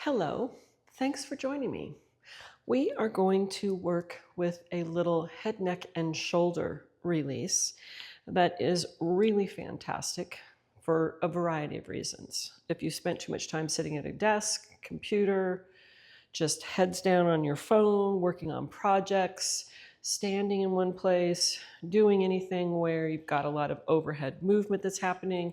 Hello, thanks for joining me. We are going to work with a little head, neck, and shoulder release that is really fantastic for a variety of reasons. If you spent too much time sitting at a desk, computer, just heads down on your phone, working on projects, standing in one place, doing anything where you've got a lot of overhead movement that's happening.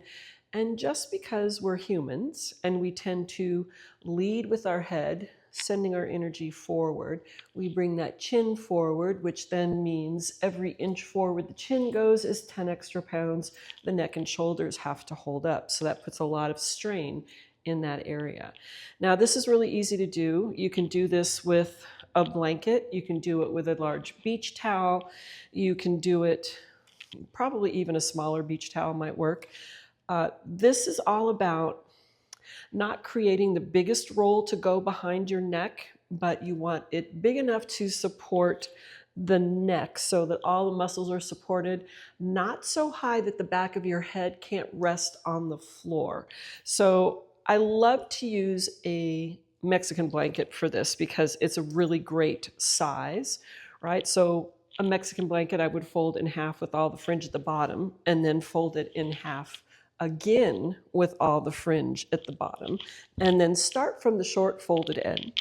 And just because we're humans and we tend to lead with our head, sending our energy forward, we bring that chin forward, which then means every inch forward the chin goes is 10 extra pounds the neck and shoulders have to hold up. So that puts a lot of strain in that area. Now, this is really easy to do. You can do this with a blanket. You can do it with a large beach towel. You can do it, probably even a smaller beach towel might work. This is all about not creating the biggest roll to go behind your neck, but you want it big enough to support the neck so that all the muscles are supported, not so high that the back of your head can't rest on the floor. So I love to use a Mexican blanket for this because it's a really great size, right? So a Mexican blanket I would fold in half with all the fringe at the bottom and then fold it in half again with all the fringe at the bottom, and then start from the short folded end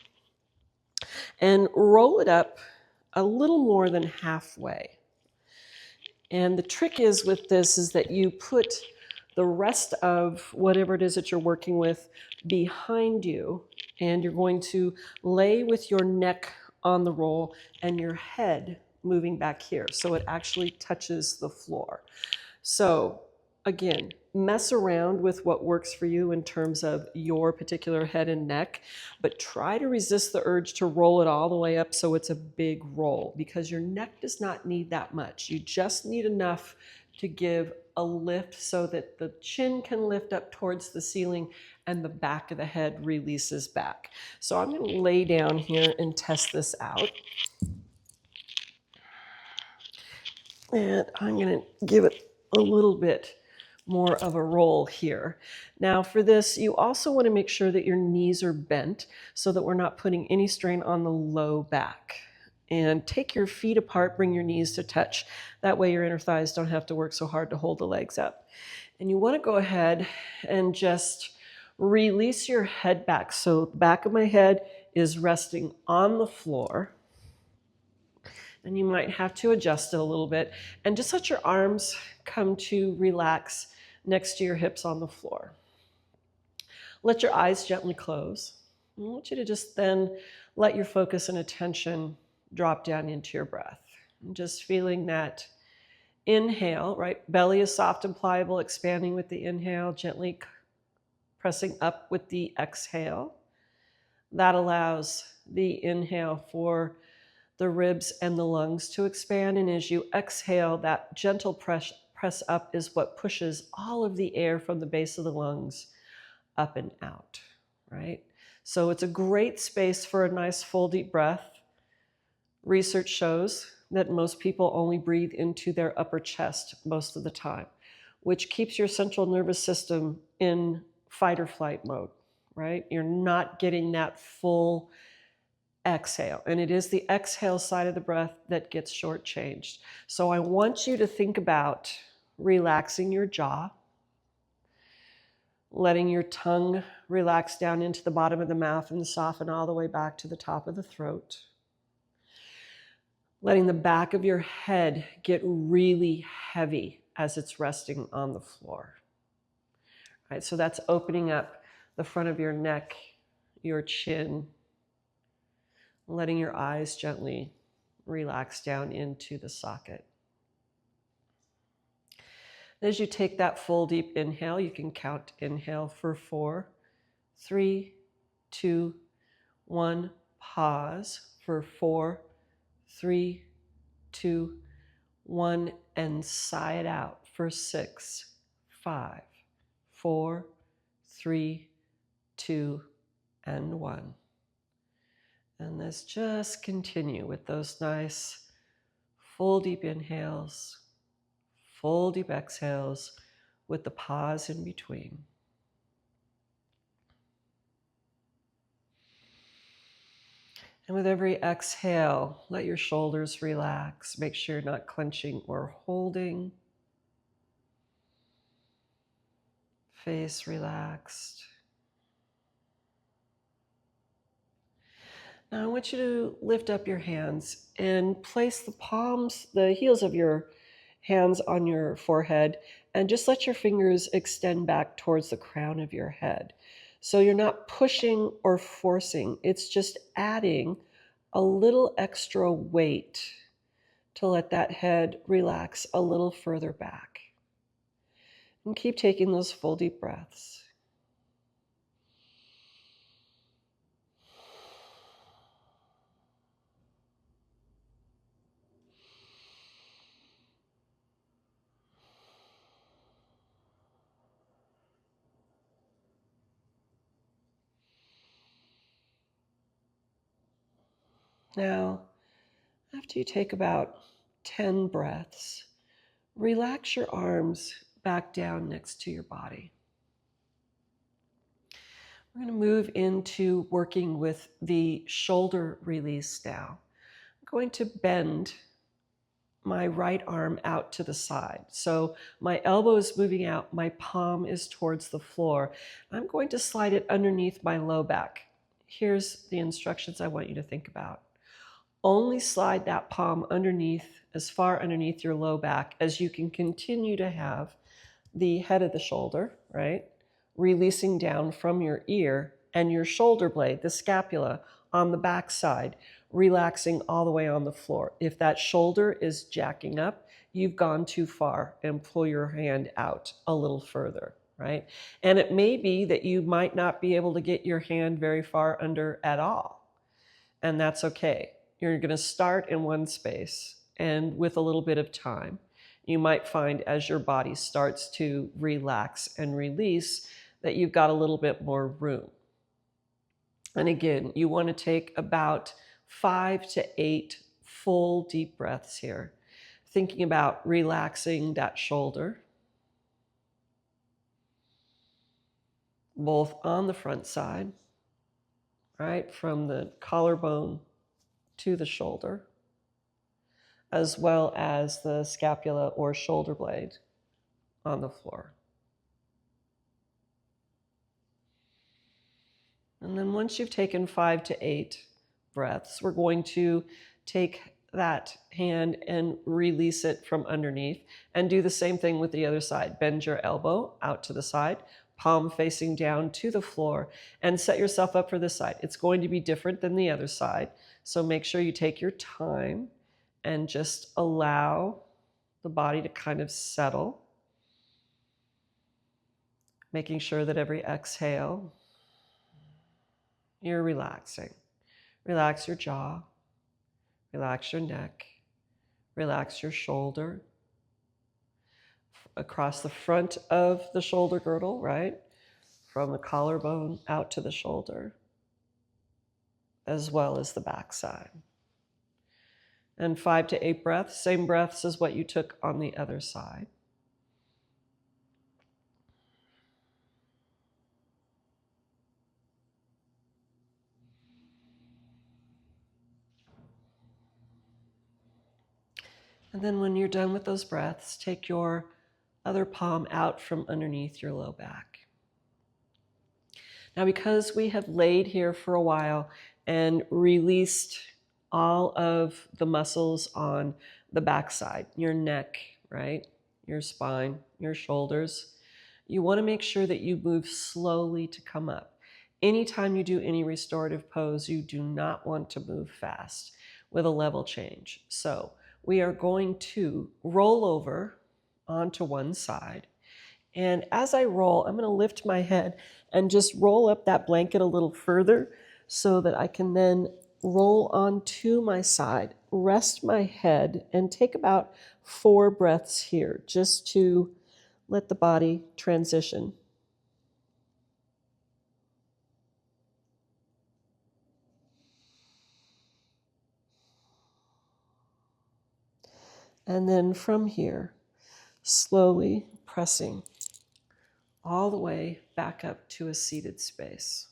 and roll it up a little more than halfway. And the trick is with this is that you put the rest of whatever it is that you're working with behind you, and you're going to lay with your neck on the roll and your head moving back here so it actually touches the floor. So again, mess around with what works for you in terms of your particular head and neck, but try to resist the urge to roll it all the way up so it's a big roll, because your neck does not need that much. You just need enough to give a lift so that the chin can lift up towards the ceiling and the back of the head releases back. So I'm going to lay down here and test this out. And I'm going to give it a little bit more of a roll here. Now for this, you also want to make sure that your knees are bent so that we're not putting any strain on the low back. And take your feet apart, bring your knees to touch. That way your inner thighs don't have to work so hard to hold the legs up. And you want to go ahead and just release your head back. So the back of my head is resting on the floor. And you might have to adjust it a little bit. And just let your arms come to relax next to your hips on the floor. Let your eyes gently close. I want you to just then let your focus and attention drop down into your breath. And just feeling that inhale, right? Belly is soft and pliable, expanding with the inhale, gently pressing up with the exhale. That allows the inhale for the ribs and the lungs to expand. And as you exhale, that gentle press up is what pushes all of the air from the base of the lungs up and out, right? So it's a great space for a nice full deep breath. Research shows that most people only breathe into their upper chest most of the time, which keeps your central nervous system in fight or flight mode, right? You're not getting that full exhale. And it is the exhale side of the breath that gets shortchanged. So I want you to think about relaxing your jaw, letting your tongue relax down into the bottom of the mouth and soften all the way back to the top of the throat. Letting the back of your head get really heavy as it's resting on the floor. All right, so that's opening up the front of your neck, your chin, letting your eyes gently relax down into the socket. As you take that full deep inhale, you can count inhale for 4, 3, 2, 1. Pause for 4, 3, 2, 1, and sigh it out for 6, 5, 4, 3, 2, and 1. And let's just continue with those nice full deep inhales, full deep exhales with the pause in between. And with every exhale, let your shoulders relax. Make sure you're not clenching or holding. Face relaxed. Now I want you to lift up your hands and place the heels of your hands on your forehead, and just let your fingers extend back towards the crown of your head. So you're not pushing or forcing, it's just adding a little extra weight to let that head relax a little further back. And keep taking those full deep breaths. Now, after you take about 10 breaths, relax your arms back down next to your body. We're going to move into working with the shoulder release now. I'm going to bend my right arm out to the side. So my elbow is moving out, my palm is towards the floor. I'm going to slide it underneath my low back. Here's the instructions I want you to think about. Only slide that palm underneath, as far underneath your low back as you can continue to have the head of the shoulder, right, releasing down from your ear, and your shoulder blade, the scapula, on the back side, relaxing all the way on the floor. If that shoulder is jacking up, you've gone too far, and pull your hand out a little further, right? And it may be that you might not be able to get your hand very far under at all, and that's okay. You're going to start in one space, and with a little bit of time, you might find as your body starts to relax and release that you've got a little bit more room. And again, you want to take about 5 to 8 full deep breaths here, thinking about relaxing that shoulder, both on the front side, right, from the collarbone to the shoulder, as well as the scapula or shoulder blade on the floor. And then once you've taken 5 to 8 breaths, we're going to take that hand and release it from underneath, and do the same thing with the other side. Bend your elbow out to the side, palm facing down to the floor, and set yourself up for this side. It's going to be different than the other side, so make sure you take your time and just allow the body to kind of settle, making sure that every exhale, you're relaxing. Relax your jaw, relax your neck, relax your shoulder, across the front of the shoulder girdle, right? From the collarbone out to the shoulder, as well as the backside. And 5 to 8 breaths, same breaths as what you took on the other side. And then when you're done with those breaths, take your other palm out from underneath your low back. Now, because we have laid here for a while and released all of the muscles on the backside, your neck, right, your spine, your shoulders, you want to make sure that you move slowly to come up. Anytime you do any restorative pose, you do not want to move fast with a level change. So we are going to roll over onto one side. And as I roll, I'm going to lift my head and just roll up that blanket a little further so that I can then roll onto my side, rest my head, and take about 4 breaths here just to let the body transition. And then from here, slowly pressing all the way back up to a seated space.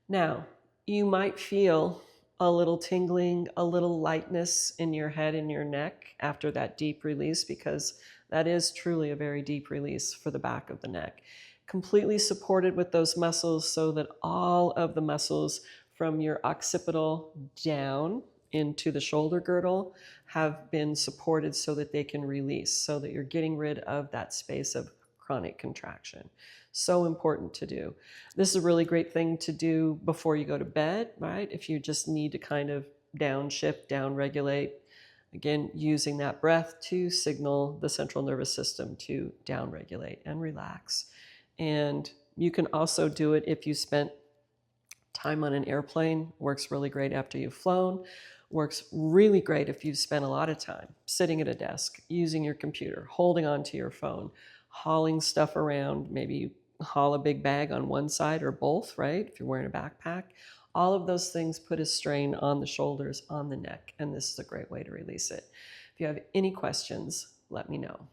Now, you might feel a little tingling, a little lightness in your head and your neck after that deep release, because that is truly a very deep release for the back of the neck. Completely supported with those muscles so that all of the muscles from your occipital down into the shoulder girdle have been supported so that they can release, so that you're getting rid of that space of chronic contraction. So important to do. This is a really great thing to do before you go to bed, right? If you just need to kind of downshift, downregulate, again, using that breath to signal the central nervous system to downregulate and relax. And you can also do it if you spent time on an airplane. Works really great after you've flown. Works really great if you've spent a lot of time sitting at a desk, using your computer, holding onto your phone, hauling stuff around. Maybe you haul a big bag on one side or both, right? If you're wearing a backpack. All of those things put a strain on the shoulders, on the neck, and this is a great way to release it. If you have any questions, let me know.